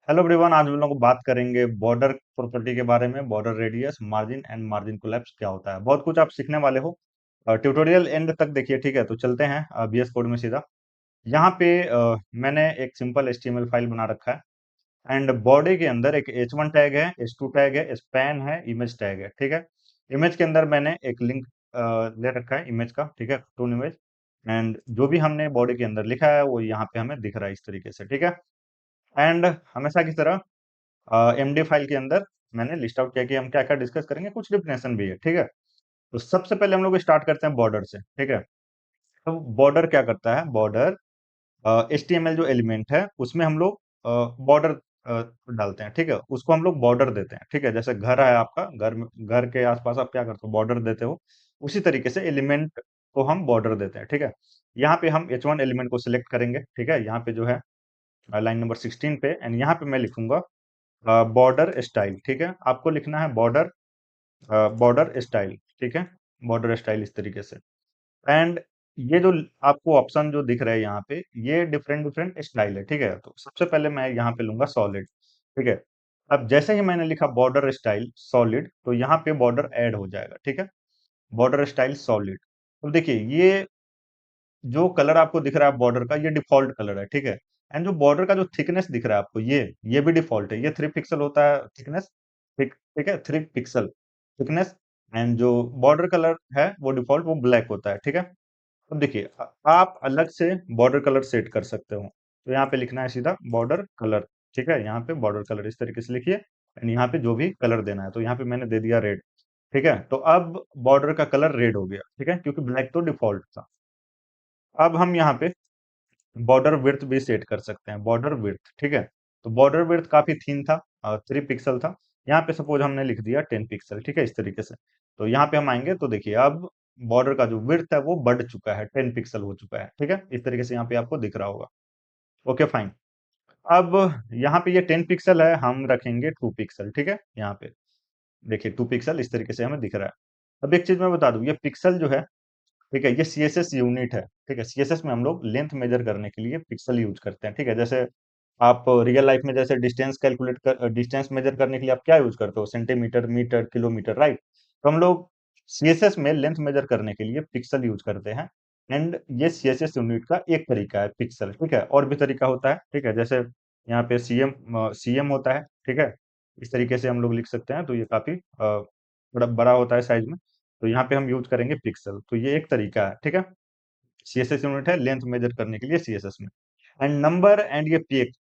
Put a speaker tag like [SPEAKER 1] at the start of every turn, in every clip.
[SPEAKER 1] Hello everyone, आज हम लोग बात करेंगे बॉर्डर प्रॉपर्टी के बारे में। Border radius, margin and margin collapse क्या होता है। बहुत कुछ आप सीखने वाले हो। ट्यूटोरियल एंड तक देखिए, ठीक है। तो चलते हैं बीएस कोड में सीधा। यहाँ पे मैंने एक सिंपल एचटीएमएल फाइल बना रखा है एंड बॉडी के अंदर एक H1 टैग है, H2 टैग है, स्पैन है, इमेज टैग है, ठीक है। इमेज के अंदर मैंने एक लिंक ले रखा है इमेज का, ठीक है, टून इमेज। एंड जो भी हमने बॉडी के अंदर लिखा है वो यहाँ पे हमें दिख रहा है इस तरीके से, ठीक है। एंड हमेशा की तरह एमडी फाइल के अंदर मैंने लिस्ट आउट किया कि हम क्या क्या डिस्कस करेंगे। कुछ डिफिनेशन भी है, ठीक है। तो सबसे पहले हम लोग स्टार्ट करते हैं बॉर्डर से, ठीक है। तो बॉर्डर क्या करता है? बॉर्डर एचटीएमएल जो एलिमेंट है उसमें हम लोग बॉर्डर डालते हैं, ठीक है। उसको हम लोग बॉर्डर देते हैं, ठीक है। जैसे घर है आपका, घर के आसपास आप क्या करते हो? बॉर्डर देते हो। उसी तरीके से एलिमेंट को हम बॉर्डर देते हैं, ठीक है। यहाँ पे हम H1 एलिमेंट को सिलेक्ट करेंगे, ठीक है। यहाँ पे जो है लाइन नंबर 16 पे, एंड यहाँ पे मैं लिखूंगा बॉर्डर स्टाइल, ठीक है। आपको लिखना है बॉर्डर बॉर्डर स्टाइल, ठीक है। बॉर्डर स्टाइल इस तरीके से। एंड ये जो आपको ऑप्शन जो दिख रहा है यहाँ पे, ये डिफरेंट डिफरेंट स्टाइल है, ठीक है। तो सबसे पहले मैं यहाँ पे लूंगा सॉलिड, ठीक है। अब जैसे ही मैंने लिखा बॉर्डर स्टाइल सॉलिड, तो यहाँ पे बॉर्डर ऐड हो जाएगा, ठीक है। Border style solid. तो देखिए, ये जो कलर आपको दिख रहा है बॉर्डर का, ये डिफॉल्ट कलर है, ठीक है। एंड जो बॉर्डर का जो थिकनेस दिख रहा है आपको, ये भी डिफॉल्ट है। ये 3 पिक्सल होता है थिकनेस, ठीक ठीक है, 3 पिक्सल थिकनेस। एंड जो बॉर्डर कलर है वो डिफॉल्ट वो ब्लैक होता है, ठीक है। अब देखिए, आप अलग से बॉर्डर कलर सेट कर सकते हो। तो यहाँ पे लिखना है सीधा बॉर्डर कलर, ठीक है। यहाँ पे बॉर्डर कलर इस तरीके से लिखिए। एंड यहाँ पे जो भी कलर देना है, तो यहाँ पे मैंने दे दिया रेड, ठीक है। तो अब बॉर्डर का कलर रेड हो गया, ठीक है, क्योंकि ब्लैक तो डिफॉल्ट था। अब हम यहाँ पे बॉर्डर विड्थ भी सेट कर सकते हैं, बॉर्डर विड्थ, ठीक है। तो बॉर्डर विड्थ काफी थीन था, 3 पिक्सल था। यहाँ पे सपोज हमने लिख दिया 10 पिक्सल, ठीक है, इस तरीके से। तो यहाँ पे हम आएंगे तो देखिए, अब बॉर्डर का जो विड्थ है वो बढ़ चुका है, 10 पिक्सल हो चुका है, ठीक है। इस तरीके से यहाँ पे आपको दिख रहा होगा। Okay, fine. अब यहाँ पे ये 10 पिक्सल है, हम रखेंगे 2 पिक्सल, ठीक है। यहाँ पे देखिए 2 पिक्सल इस तरीके से हमें दिख रहा है। अब एक चीज मैं बता दूं, ये पिक्सल जो है, ठीक है, ये सीएसएस यूनिट है, ठीक है। सीएसएस में हम लोग लेंथ मेजर करने के लिए पिक्सल यूज करते हैं, ठीक है। जैसे आप रियल लाइफ में जैसे डिस्टेंस मेजर करने के लिए आप क्या यूज करते हो? Centimetre, metre, kilometre, right. तो हम लोग सीएसएस में लेंथ मेजर करने के लिए पिक्सल यूज करते हैं। एंड ये सीएसएस यूनिट का एक तरीका है पिक्सल, ठीक है। और भी तरीका होता है, ठीक है। जैसे यहाँ पे सीएम सीएम होता है, ठीक है। इस तरीके से हम लोग लिख सकते हैं, तो ये काफी थोड़ा बड़ा होता है साइज में। तो यहाँ पे हम यूज करेंगे पिक्सल, तो ये एक तरीका है, ठीक है। सीएसएस यूनिट है लेंथ मेजर करने के लिए सीएसएस में। एंड नंबर एंड ये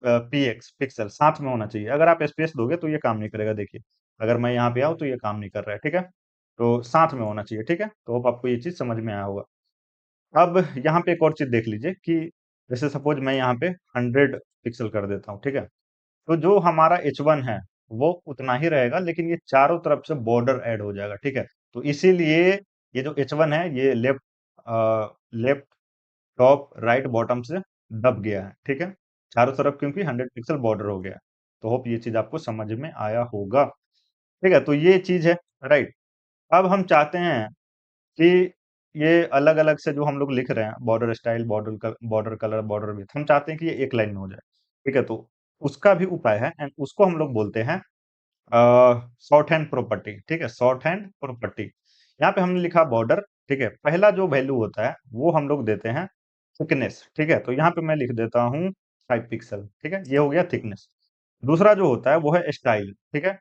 [SPEAKER 1] पीएक्स पिक्सल साथ में होना चाहिए। अगर आप स्पेस दोगे तो ये काम नहीं करेगा, देखिए। अगर मैं यहाँ पे आऊँ तो ये काम नहीं कर रहा है, ठीक है। तो साथ में होना चाहिए, ठीक है। तो होप आपको ये चीज समझ में आया होगा। अब यहाँ पे एक और चीज देख लीजिए कि जैसे सपोज मैं यहाँ पे 100 पिक्सल कर देता हूँ, ठीक है। तो जो हमारा H1 है वो उतना ही रहेगा, लेकिन ये चारों तरफ से बॉर्डर ऐड हो जाएगा, ठीक है। तो इसीलिए ये जो H1 है ये लेफ्ट, टॉप, राइट, बॉटम से दब गया है, ठीक है। चारों तरफ क्योंकि 100 पिक्सल बॉर्डर हो गया है। तो होप ये चीज आपको समझ में आया होगा, ठीक है। तो ये चीज है, राइट। अब हम चाहते हैं कि ये अलग अलग से जो हम लोग लिख रहे हैं, border style, border colour, border width, हम चाहते हैं कि ये एक लाइन में हो जाए, ठीक है। तो उसका भी उपाय है, एंड उसको हम लोग बोलते हैं शॉर्ट हैंड प्रॉपर्टी, ठीक है। Short hand property. यहाँ पे हमने लिखा बॉर्डर, ठीक है। पहला जो वैल्यू होता है वो हम लोग देते हैं थिकनेस, ठीक है। तो यहाँ पे मैं लिख देता हूँ 5 पिक्सल, ठीक है। ये हो गया थिकनेस। दूसरा जो होता है वो है स्टाइल, ठीक है।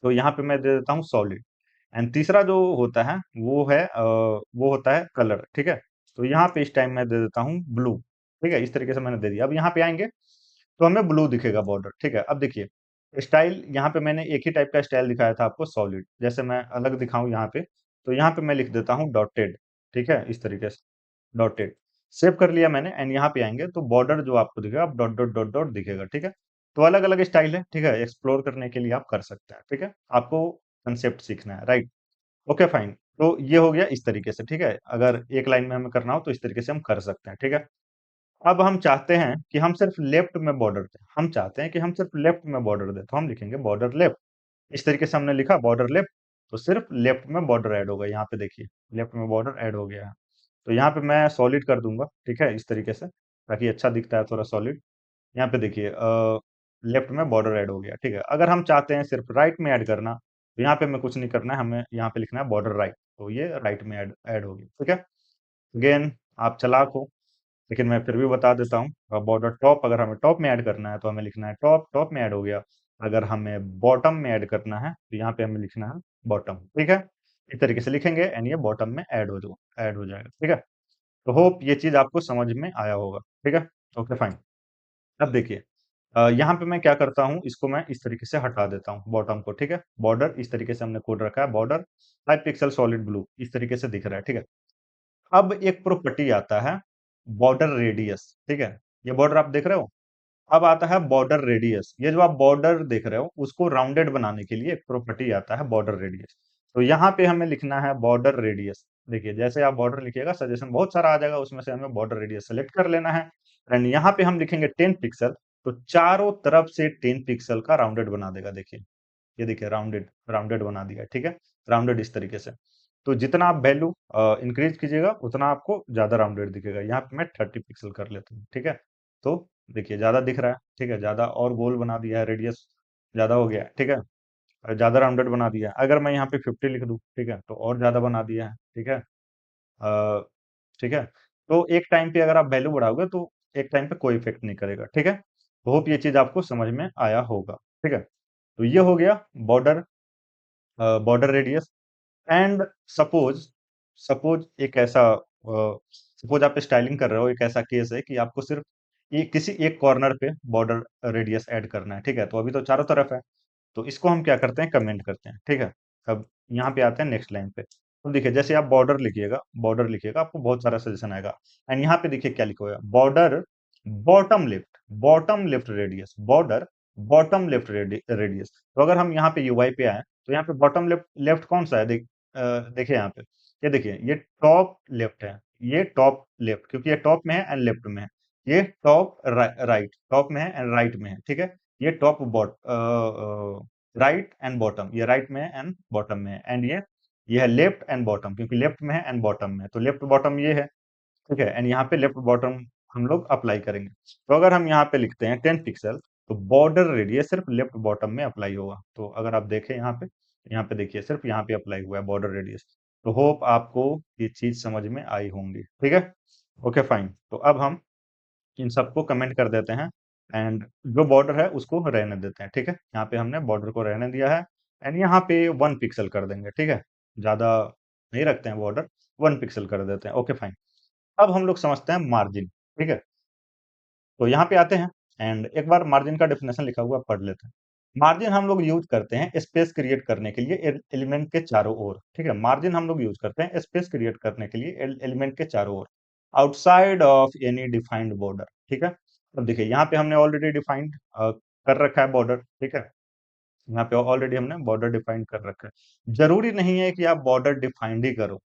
[SPEAKER 1] तो यहाँ पे मैं दे देता हूँ सॉलिड। एंड तीसरा जो होता है वो होता है कलर, ठीक है। तो यहाँ पे इस टाइम मैं दे देता हूँ ब्लू, ठीक है। इस तरीके से मैंने दे दिया। अब यहाँ पे आएंगे तो हमें ब्लू दिखेगा बॉर्डर, ठीक है। अब देखिए, स्टाइल यहाँ पे मैंने एक ही टाइप का स्टाइल दिखाया था आपको, सॉलिड। जैसे मैं अलग दिखाऊं यहाँ पे, तो यहाँ पे मैं लिख देता हूँ डॉटेड, ठीक है, इस तरीके से डॉटेड। सेव कर लिया मैंने। एंड यहाँ पे आएंगे तो बॉर्डर जो आपको दिखेगा, आप डॉट डॉट डॉट डॉट दिखेगा, ठीक है। तो अलग अलग स्टाइल है, ठीक है। एक्सप्लोर करने के लिए आप कर सकते हैं, ठीक है। आपको कंसेप्ट सीखना है, राइट। Okay, fine. तो ये हो गया इस तरीके से, ठीक है। अगर एक लाइन में हमें करना हो तो इस तरीके से हम कर सकते हैं, ठीक है। अब हम चाहते हैं कि हम सिर्फ लेफ्ट में बॉर्डर दें, हम चाहते हैं कि हम सिर्फ लेफ्ट में बॉर्डर दें, तो हम लिखेंगे बॉर्डर लेफ्ट। इस तरीके से हमने लिखा बॉर्डर लेफ्ट। तो सिर्फ लेफ्ट में बॉर्डर ऐड होगा, यहाँ पे देखिए लेफ्ट में बॉर्डर ऐड हो गया है। तो यहाँ पे मैं सॉलिड कर दूंगा, ठीक है, इस तरीके से, ताकि अच्छा दिखता है थोड़ा सॉलिड। यहाँ पे देखिए लेफ्ट में बॉर्डर ऐड हो गया, ठीक है। अगर हम चाहते हैं सिर्फ राइट में ऐड करना, तो यहाँ पे हमें कुछ नहीं करना है, हमें यहाँ पे लिखना है बॉर्डर राइट, तो ये राइट में ऐड ऐड हो गया, ठीक है। अगेन आप चालाक हो, लेकिन मैं फिर भी बता देता हूँ, बॉर्डर टॉप अगर हमें टॉप में ऐड करना है तो हमें लिखना है टॉप, टॉप में ऐड हो गया। अगर हमें बॉटम में ऐड करना है तो यहाँ पे हमें लिखना है बॉटम, ठीक है। इस तरीके से लिखेंगे एंड ये बॉटम में ऐड हो जाएगा, ठीक है। तो होप ये चीज आपको समझ में आया होगा, ठीक है। Okay fine. अब देखिए, यहाँ पे मैं क्या करता हूँ, इसको मैं इस तरीके से हटा देता हूँ बॉटम को, ठीक है। बॉर्डर इस तरीके से हमने कोड रखा है, बॉर्डर 5 पिक्सल सॉलिड ब्लू इस तरीके से दिख रहा है, ठीक है। अब एक प्रॉपर्टी आता है बॉर्डर रेडियस, ठीक है। ये बॉर्डर आप देख रहे हो, अब आता है बॉर्डर रेडियस। ये जो आप बॉर्डर देख रहे हो उसको राउंडेड बनाने के लिए एक प्रॉपर्टी आता है बॉर्डर रेडियस। तो यहाँ पे हमें लिखना है बॉर्डर रेडियस। देखिए जैसे आप बॉर्डर लिखिएगा सजेशन बहुत सारा आ जाएगा, उसमें से हमें बॉर्डर रेडियस सेलेक्ट कर लेना है। एंड यहाँ पे हम लिखेंगे 10 पिक्सल, तो चारों तरफ से 10 पिक्सल का राउंडेड बना देगा। देखिए ये देखिए राउंडेड राउंडेड बना दिया, ठीक है। राउंडेड इस तरीके से। तो जितना आप वैल्यू इंक्रीज कीजिएगा उतना आपको ज्यादा राउंडेड दिखेगा। यहाँ पे मैं 30 पिक्सल कर लेता हूँ, ठीक है। तो देखिए ज्यादा दिख रहा है, ठीक है। ज्यादा और गोल बना दिया है, रेडियस ज्यादा हो गया है, ठीक है। और ज्यादा राउंडेड बना दिया है। अगर मैं यहाँ पे 50 लिख दूं, ठीक है, तो और ज्यादा बना दिया है, ठीक है। अ, ठीक है। तो एक टाइम पे अगर आप वैल्यू बढ़ाओगे तो एक टाइम पे कोई इफेक्ट नहीं करेगा, ठीक है। तो होप ये चीज आपको समझ में आया होगा, ठीक है। तो ये हो गया border border radius. And suppose suppose एक ऐसा सपोज आप स्टाइलिंग कर रहे हो, एक ऐसा केस है कि आपको सिर्फ किसी एक कॉर्नर पे बॉर्डर रेडियस ऐड करना है, ठीक है। तो अभी तो चारों तरफ है, तो इसको हम क्या करते हैं, कमेंट करते हैं, ठीक है। अब यहाँ पे आते हैं नेक्स्ट लाइन पे। तो देखिए जैसे आप बॉर्डर लिखिएगा आपको बहुत सारा सजेशन आएगा। एंड यहाँ पे देखिए क्या लिखा हुआ है, border bottom left radius, border bottom left radius. तो अगर हम यहाँ पे यूआई पे आए तो यहाँ पे बॉटम लेफ्ट लेफ्ट कौन सा है, देखिए यहाँ पे, ये देखिए ये टॉप लेफ्ट है, ये टॉप लेफ्ट, क्योंकि ये टॉप में है एंड लेफ्ट में है। ये टॉप राइट, टॉप में है एंड राइट में है, ठीक है। ये top but right and bottom, ये राइट में है एंड बॉटम में है। एंड ये है लेफ्ट एंड बॉटम, क्योंकि लेफ्ट में है एंड बॉटम में है, तो लेफ्ट बॉटम ये है, ठीक है। एंड यहाँ पे लेफ्ट बॉटम हम लोग अप्लाई करेंगे। तो अगर हम यहाँ पे लिखते हैं 10 पिक्सल, तो बॉर्डर रेडियस सिर्फ लेफ्ट बॉटम में अप्लाई होगा। तो अगर आप देखें यहाँ पे देखिए सिर्फ यहाँ पे अप्लाई हुआ है बॉर्डर रेडियस। तो होप आपको ये चीज समझ में आई होंगी, ठीक है। Okay fine. तो अब हम इन सबको कमेंट कर देते हैं एंड जो बॉर्डर है उसको रहने देते हैं, ठीक है। यहाँ पे हमने बॉर्डर को रहने दिया है एंड यहाँ पे 1 पिक्सल कर देंगे, ठीक है। ज्यादा नहीं रखते हैं बॉर्डर, 1 पिक्सल कर देते हैं, ओके फाइन। अब हम लोग समझते हैं मार्जिन, ठीक है। तो यहाँ पे आते हैं एंड एक बार मार्जिन का डेफिनेशन लिखा हुआ पढ़ लेते हैं। मार्जिन हम लोग यूज करते हैं स्पेस क्रिएट करने के लिए एलिमेंट के चारों ओर, ठीक है। मार्जिन हम लोग यूज करते हैं स्पेस क्रिएट करने के लिए एलिमेंट के चारों ओर, outside of any defined border, ठीक है। अब देखिए यहाँ पे हमने ऑलरेडी डिफाइंड कर रखा है बॉर्डर, ठीक है। यहाँ पे ऑलरेडी हमने बॉर्डर डिफाइन कर रखा है। जरूरी नहीं है कि आप बॉर्डर डिफाइंड ही करो।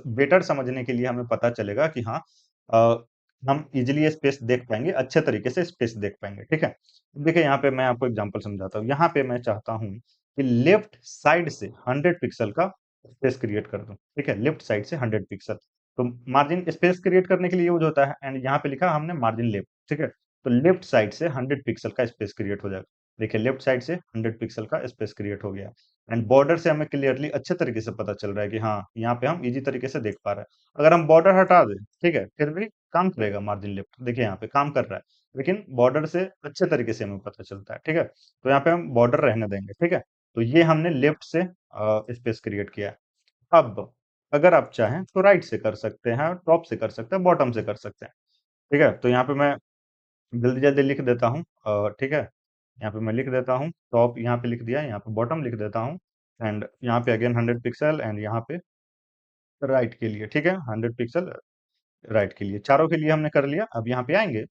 [SPEAKER 1] बेटर समझने के लिए हमें पता चलेगा कि हाँ, अ, हम इजिली स्पेस देख पाएंगे, अच्छे तरीके से स्पेस देख पाएंगे, ठीक है। देखिए यहाँ पे मैं आपको एग्जांपल समझाता हूँ। यहाँ पे मैं चाहता हूँ कि लेफ्ट साइड से 100 पिक्सल का स्पेस क्रिएट कर दूं, ठीक है। लेफ्ट साइड से 100 पिक्सल, तो मार्जिन स्पेस क्रिएट करने के लिए यूज होता है एंड यहाँ पे लिखा हमने मार्जिन लेफ्ट, ठीक है। तो लेफ्ट साइड से 100 पिक्सल का स्पेस क्रिएट हो जाएगा। देखिए लेफ्ट साइड से 100 पिक्सल का स्पेस क्रिएट हो गया एंड बॉर्डर से हमें क्लियरली अच्छे तरीके से पता चल रहा है कि हाँ यहाँ पे हम इजी तरीके से देख पा रहे हैं। अगर हम बॉर्डर हटा दें, ठीक है, फिर भी काम करेगा मार्जिन लेफ्ट, देखिए यहाँ पे काम कर रहा है, लेकिन बॉर्डर से अच्छे तरीके से हमें पता चलता है, ठीक है। तो यहाँ पे हम बॉर्डर रहने देंगे, ठीक है। तो ये हमने लेफ्ट से स्पेस क्रिएट किया है। अब अगर आप चाहें तो राइट से कर सकते हैं, टॉप से कर सकते हैं, बॉटम से कर सकते हैं, ठीक है। तो यहाँ पे मैं जल्दी जल्दी लिख देता हूँ, ठीक है। यहाँ पे मैं लिख देता हूँ टॉप, यहाँ पे लिख दिया, यहाँ पे बॉटम लिख देता हूँ एंड यहाँ पे अगेन 100 पिक्सल एंड यहाँ पे राइट के लिए, ठीक है। 100 पिक्सल राइट के लिए, चारों के लिए हमने कर लिया। अब यहाँ पे आएंगे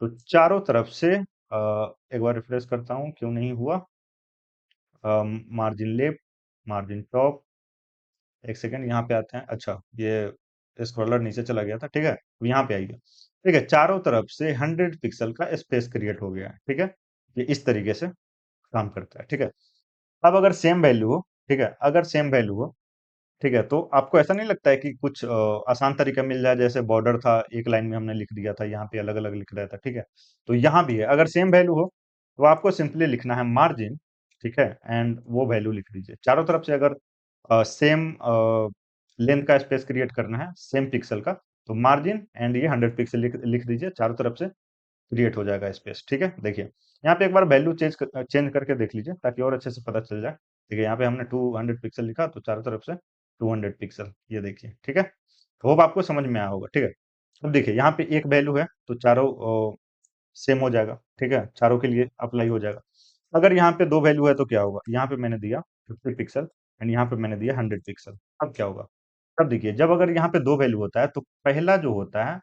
[SPEAKER 1] तो चारों तरफ से एक बार रिफ्रेश करता हूँ क्यों नहीं हुआ, मार्जिन लेफ्ट, मार्जिन टॉप, एक सेकेंड यहाँ पे आते हैं। अच्छा ये स्क्रॉलर नीचे चला गया था, ठीक है। अब यहाँ पे आइए, ठीक है। चारों तरफ से 100 पिक्सल का स्पेस क्रिएट हो गया है, ठीक है। ये इस तरीके से काम करता है, ठीक है। अब अगर सेम वैल्यू हो, ठीक है, अगर सेम वैल्यू हो, ठीक है, तो आपको ऐसा नहीं लगता है कि कुछ आसान तरीका मिल जाए, जैसे बॉर्डर था एक लाइन में हमने लिख दिया था, यहाँ पे अलग अलग लिख रहा था, ठीक है। तो यहाँ भी है, अगर सेम वैल्यू हो तो आपको सिंपली लिखना है मार्जिन, ठीक है, एंड वो वैल्यू लिख दीजिए चारों तरफ से। अगर सेम लेंथ का स्पेस क्रिएट करना है सेम पिक्सल का, तो मार्जिन एंड ये 100 पिक्सल लिख दीजिए चारों तरफ से, क्रिएट हो जाएगा स्पेस। ठीक है, देखिए यहाँ पे एक बार वैल्यू चेंज करके देख लीजिए ताकि और अच्छे से पता चल जाए। देखिए यहाँ पे हमने 200 पिक्सल लिखा तो चारों तरफ से 200 पिक्सल, ये देखिए। ठीक है, होप आपको समझ में आया होगा। ठीक है, अब देखिए यहाँ पे एक वैल्यू है तो चारों सेम हो जाएगा। ठीक है, चारों के लिए अप्लाई हो जाएगा। अगर यहाँ पे दो वैल्यू है तो क्या होगा, यहाँ पे मैंने दिया 50 पिक्सल एंड यहाँ पे मैंने दिया 100 पिक्सल। अब क्या होगा, अब देखिए जब अगर यहाँ पे दो वैल्यू होता है तो पहला जो होता है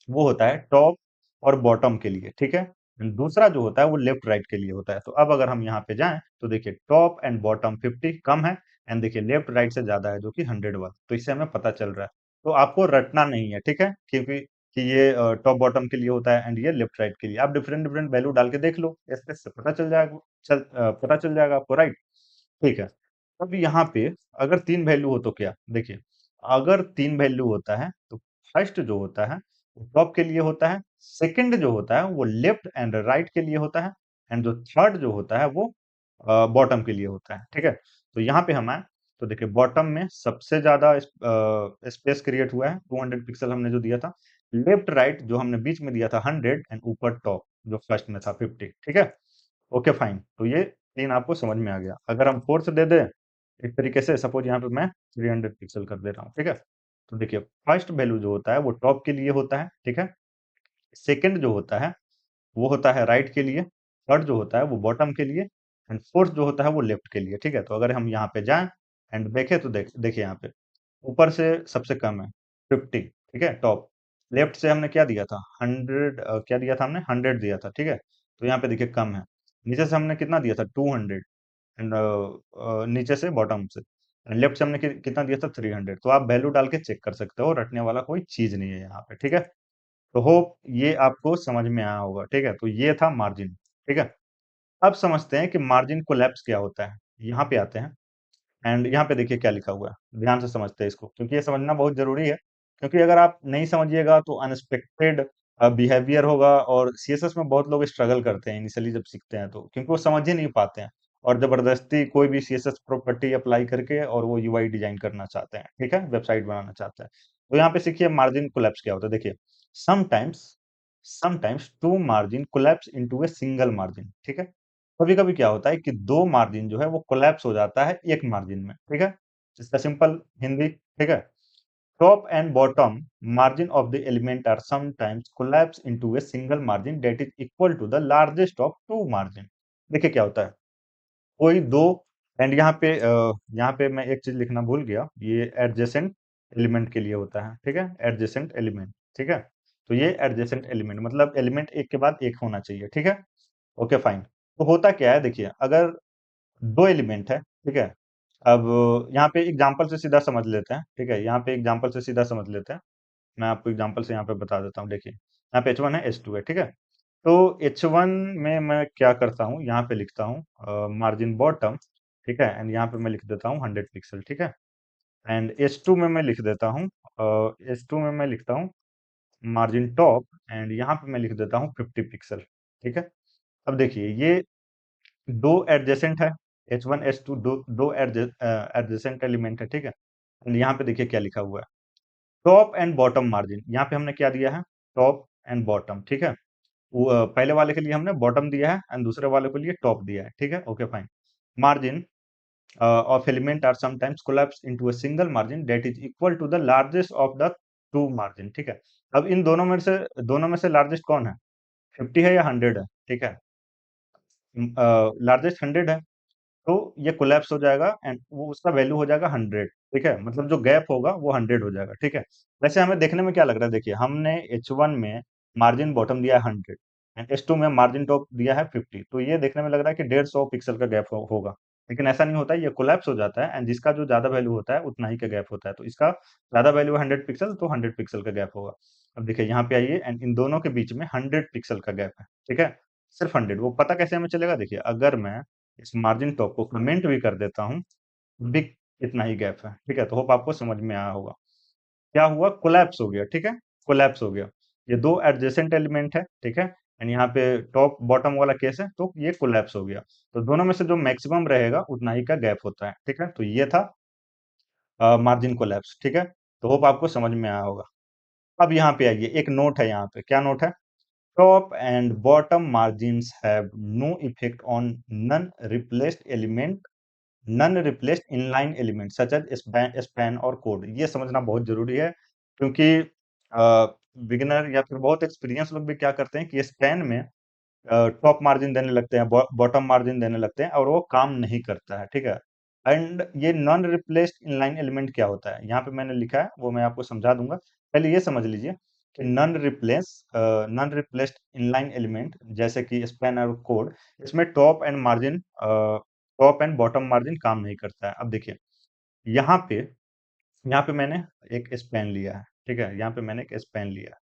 [SPEAKER 1] वो होता है टॉप और बॉटम के लिए। ठीक है, दूसरा जो होता है वो लेफ्ट राइट के लिए होता है। तो अब अगर हम यहाँ पे जाएं तो देखिए टॉप एंड बॉटम 50 कम है एंड देखिए लेफ्ट राइट से ज्यादा है जो कि 100 वाला। तो इससे हमें पता चल रहा है। तो आपको रटना नहीं है, ठीक है, क्योंकि कि ये टॉप बॉटम के लिए होता है एंड ये लेफ्ट राइट के लिए। आप डिफरेंट डिफरेंट वैल्यू डाल के देख लो, इससे पता चल जाएगा, पता चल जाएगा आपको, राइट। ठीक है, अब यहाँ पे अगर तीन वैल्यू हो तो क्या, देखिए अगर तीन वैल्यू होता है तो फर्स्ट जो होता है वो टॉप के लिए होता है, सेकंड जो होता है वो लेफ्ट एंड राइट के लिए होता है, एंड जो थर्ड जो होता है वो बॉटम के लिए होता है। ठीक है, तो यहाँ पे हम आए तो देखिए बॉटम में सबसे ज्यादा स्पेस क्रिएट हुआ है, 200 पिक्सल हमने जो दिया था। लेफ्ट राइट जो हमने बीच में दिया था 100, एंड ऊपर टॉप जो फर्स्ट में था 50। ठीक है, ओके फाइन। तो ये तीन आपको समझ में आ गया। अगर हम फोर्थ दे दें एक तरीके से, सपोज यहाँ पे मैं 300 पिक्सल कर दे रहा हूँ। ठीक है, तो देखिए फर्स्ट वैल्यू जो होता है वो टॉप के लिए होता है। ठीक है, सेकंड जो होता है वो होता है राइट के लिए, थर्ड जो होता है वो बॉटम के लिए, एंड फोर्थ जो होता है वो लेफ्ट के लिए। ठीक है, तो अगर हम यहाँ पे जाएं एंड देखें तो देखिए यहाँ पे ऊपर से सबसे कम है 50। ठीक है, टॉप। लेफ्ट से हमने क्या दिया था 100, क्या दिया था हमने 100 दिया था। ठीक है, तो यहाँ पे देखिए कम है। नीचे से हमने कितना दिया था 200, एंड नीचे से बॉटम से लेफ्ट से हमने कितना दिया था 300। तो आप वैल्यू डाल के चेक कर सकते हो, रटने वाला कोई चीज नहीं है यहाँ पे। ठीक है, तो होप ये आपको समझ में आया होगा। ठीक है, तो ये था मार्जिन। ठीक है, अब समझते हैं कि मार्जिन कोलैप्स क्या होता है। यहाँ पे आते हैं एंड यहाँ पे देखिए क्या लिखा हुआ है, ध्यान से समझते हैं इसको क्योंकि ये समझना बहुत जरूरी है। क्योंकि अगर आप नहीं समझिएगा तो अनएक्सपेक्टेड बिहेवियर होगा, और सीएसएस में बहुत लोग स्ट्रगल करते हैं इनिशियली जब सीखते हैं तो, क्योंकि वो समझ ही नहीं पाते हैं और जबरदस्ती कोई भी सीएसएस प्रॉपर्टी अप्लाई करके और वो यूआई डिजाइन करना चाहते हैं, ठीक है, वेबसाइट बनाना चाहते हैं। तो यहाँ पे सीखिए मार्जिन कोलैप्स क्या होता है। देखिए sometimes sometimes two margin collapse into a single margin. ठीक है, कभी कभी क्या होता है कि दो मार्जिन जो है वो कोलैप्स हो जाता है एक मार्जिन में। ठीक है, इसका सिंपल हिंदी, ठीक है, top and bottom margin of the element are sometimes collapse into a single margin that is equal to the largest of two margin. देखिए क्या होता है, कोई दो, एंड यहाँ पे मैं एक चीज लिखना भूल गया, ये एडजेसेंट एलिमेंट के लिए होता है। ठीक है, एडजेसेंट एलिमेंट। ठीक है, तो ये एडजेसेंट एलिमेंट मतलब एलिमेंट एक के बाद एक होना चाहिए। ठीक है, ओके फाइन। तो होता क्या है, देखिए अगर दो एलिमेंट है, ठीक है, अब यहाँ पे एग्जांपल से सीधा समझ लेते हैं। ठीक है, यहाँ पे एग्जांपल से सीधा समझ लेते हैं। मैं आपको एग्जांपल से यहाँ पे बता देता हूँ। देखिए यहाँ पे H1 है, H2 है। ठीक है, तो H1 में मैं क्या करता हूँ, यहाँ पे लिखता हूँ मार्जिन बॉटम। ठीक है, एंड यहाँ पे मैं लिख देता हूँ 100 पिक्सल। ठीक है, एंड H2 में मैं लिख देता हूँ H2 में मैं लिखता हूँ मार्जिन टॉप, एंड यहाँ पे मैं लिख देता हूँ 50 पिक्सल। ठीक है, अब देखिए ये दो एडजेसेंट है, H1 H2 दो एडजेसेंट एलिमेंट है। ठीक है, एंड यहाँ पे देखिए क्या लिखा हुआ है, टॉप एंड बॉटम मार्जिन। यहाँ पे हमने क्या दिया है, टॉप एंड बॉटम। ठीक है, पहले वाले के लिए हमने बॉटम दिया है एंड दूसरे वाले के लिए टॉप दिया है। ठीक है, okay fine. Margin of element are sometimes collapsed into a single margin that is equal to the largest of the two margin। ठीक है, अब इन दोनों में से लार्जेस्ट कौन है, 50 है या 100 है। ठीक है, लार्जेस्ट 100 है, तो ये कोलैप्स हो जाएगा एंड वो उसका वैल्यू हो जाएगा 100। ठीक है, मतलब जो गैप होगा वो 100 हो जाएगा। ठीक है, वैसे हमें देखने में क्या लग रहा है, देखिए हमने H1 में मार्जिन बॉटम दिया है 100 एंड H2 में मार्जिन टॉप दिया है 50, तो ये देखने में लग रहा है कि 150 पिक्सल का गैप होगा। लेकिन ऐसा नहीं होता है, ये कोलैप्स हो जाता है एंड जिसका जो ज्यादा वैल्यू होता है उतना ही का गैप होता है। तो इसका ज्यादा वैल्यू है 100 पिक्सल, तो 100 पिक्सल का गैप होगा। अब देखिए यहाँ पे आइए एंड इन दोनों के बीच में 100 पिक्सल का गैप है। ठीक है, सिर्फ 100, वो पता कैसे हमें चलेगा, देखिए अगर मैं इस मार्जिन टॉप को कमेंट भी कर देता हूँ, बिग इतना ही गैप है। ठीक है, तो होप आपको समझ में आया होगा। क्या हुआ, कोलैप्स हो गया। ठीक है, कोलैप्स हो गया। ये दो एडजेसेंट एलिमेंट है, ठीक है, एंड यहाँ पे टॉप बॉटम वाला केस है तो ये कोलैप्स हो गया। तो दोनों में से जो मैक्सिमम रहेगा उतना ही का गैप होता है, ठीक है। तो ये था मार्जिन कोलैप्स, ठीक है। तो होप आपको समझ में आया होगा। अब यहाँ पे आइए, एक नोट है यहाँ पे, क्या नोट है? Top and bottom margins have no effect on non replaced element, non replaced inline element such as span span और कोड। ये समझना बहुत जरूरी है, क्योंकि बिगिनर या फिर बहुत एक्सपीरियंस लोग भी क्या करते हैं कि स्पैन में टॉप मार्जिन देने लगते हैं, बॉटम मार्जिन देने लगते हैं, और वो काम नहीं करता है, ठीक है। एंड ये नॉन रिप्लेस्ड इनलाइन एलिमेंट क्या होता है, यहाँ पे मैंने लिखा है, वो मैं आपको समझा दूंगा। पहले ये समझ लीजिए कि नॉन रिप्लेस्ड इनलाइन एलिमेंट जैसे कि स्पैन और कोड, इसमें टॉप एंड बॉटम मार्जिन काम नहीं करता है। अब देखिए, यहाँ पे यहाँ पे मैंने एक स्पैन लिया है, ठीक है। यहाँ पे मैंने एक स्पैन लिया है,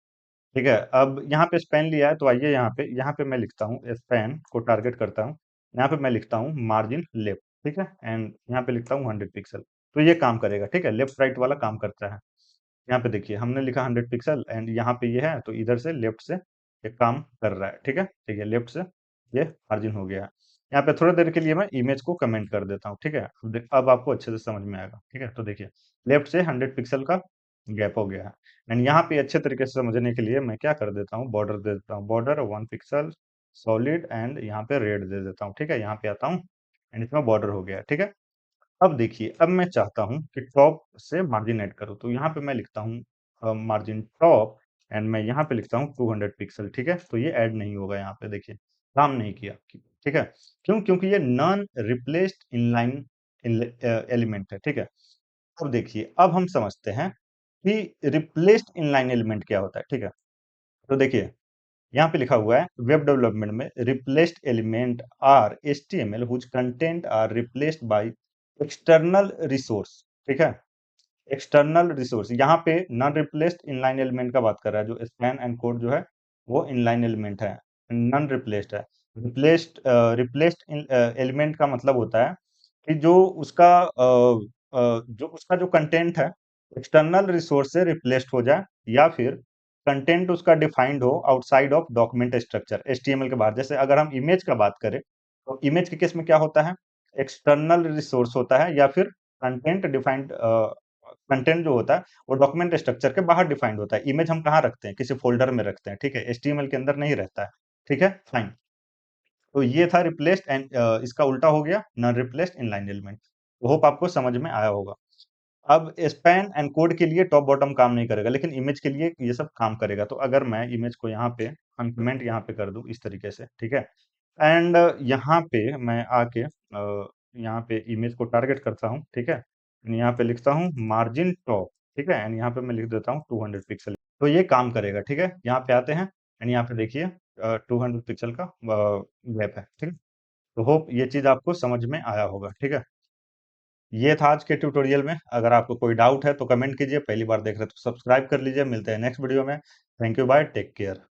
[SPEAKER 1] ठीक है। अब यहाँ पे स्पैन लिया है, तो आइए यहाँ पे मैं लिखता हूँ, स्पैन को टारगेट करता हूँ। यहाँ पे मैं लिखता हूँ मार्जिन लेफ्ट, ठीक है, एंड यहाँ पे लिखता हूँ 100 पिक्सल। तो ये काम करेगा, ठीक है, लेफ्ट राइट वाला काम करता है। यहाँ पे देखिए, हमने लिखा 100 पिक्सल एंड यहाँ पे ये है, तो इधर से लेफ्ट से ये काम कर रहा है, ठीक है। ठीक है, लेफ्ट से ये मार्जिन हो गया है। यहाँ पे थोड़ी देर के लिए मैं इमेज को कमेंट कर देता हूँ, ठीक है। अब आपको अच्छे से समझ में आएगा, ठीक है। तो देखिए, लेफ्ट से 100 पिक्सल का गैप हो गया है। एंड यहाँ पे अच्छे तरीके से समझने के लिए मैं क्या कर देता हूँ, बॉर्डर दे देता हूँ, बॉर्डर 1 पिक्सल सॉलिड, एंड यहाँ पे रेड दे देता हूँ, ठीक है। यहाँ पे आता हूँ एंड इसमें बॉर्डर हो गया है, ठीक है। अब देखिए, अब मैं चाहता हूँ कि टॉप से मार्जिन ऐड करूँ, तो यहाँ पे मैं लिखता हूँ मार्जिन टॉप, एंड मैं यहाँ पे लिखता हूँ 200 पिक्सल, ठीक है। तो ये ऐड नहीं होगा, यहाँ पे देखिए काम नहीं किया, ठीक है। क्यों? क्योंकि ये नॉन रिप्लेस्ड इनलाइन एलिमेंट है, ठीक है। अब देखिए, अब हम समझते हैं कि रिप्लेस्ड इनलाइन एलिमेंट क्या होता है, ठीक है। तो देखिए, यहाँ पे लिखा हुआ है वेब डेवलपमेंट में replaced element are HTML whose content are replaced by external resource, ठीक है। एक्सटर्नल रिसोर्स, यहाँ पे नॉन रिप्लेस्ड इनलाइन एलिमेंट का बात कर रहा है, जो स्पैन एंड कोड जो है वो इनलाइन एलिमेंट है, नॉन रिप्लेस्ड है। रिप्लेस्ड एलिमेंट का मतलब होता है कि जो उसका जो कंटेंट है एक्सटर्नल रिसोर्स से रिप्लेस्ड हो जाए, या फिर कंटेंट उसका डिफाइंड हो outside of document structure, HTML के बाहर। जैसे अगर हम इमेज का बात करें, तो इमेज के केस में क्या होता है, एक्सटर्नल रिसोर्स होता है, या फिर कंटेंट डिफाइंड कंटेंट जो होता है वो डॉक्यूमेंट स्ट्रक्चर के बाहर डिफाइंड होता है। इमेज हम कहाँ रखते हैं, किसी फोल्डर में रखते हैं, ठीक है, एचटीएमएल के अंदर नहीं रहता है, ठीक है, फाइन। तो ये था रिप्लेस्ड, एंड इसका उल्टा हो गया non replaced inline element. Hope आपको समझ में आया होगा। अब स्पैन एंड कोड के लिए टॉप बॉटम काम नहीं करेगा, लेकिन इमेज के लिए ये सब काम करेगा। तो अगर मैं इमेज को यहाँ पे अनकमेंट यहाँ पे कर दूं इस तरीके से, ठीक है, एंड यहाँ पे मैं आके यहाँ पे इमेज को टारगेट करता हूँ, ठीक है, यहाँ पे लिखता हूँ मार्जिन टॉप, ठीक है, एंड यहाँ पे मैं लिख देता हूँ 200 पिक्सल। तो ये काम करेगा, ठीक है। यहाँ पे आते हैं एंड यहाँ पे देखिए 200 पिक्सल का गैप है, ठीक है। तो होप ये चीज आपको समझ में आया होगा, ठीक है। ये था आज के ट्यूटोरियल में। अगर आपको कोई डाउट है तो कमेंट कीजिए, पहली बार देख रहे हो तो सब्सक्राइब कर लीजिए। मिलते हैं नेक्स्ट वीडियो में। Thank you, bye, take care.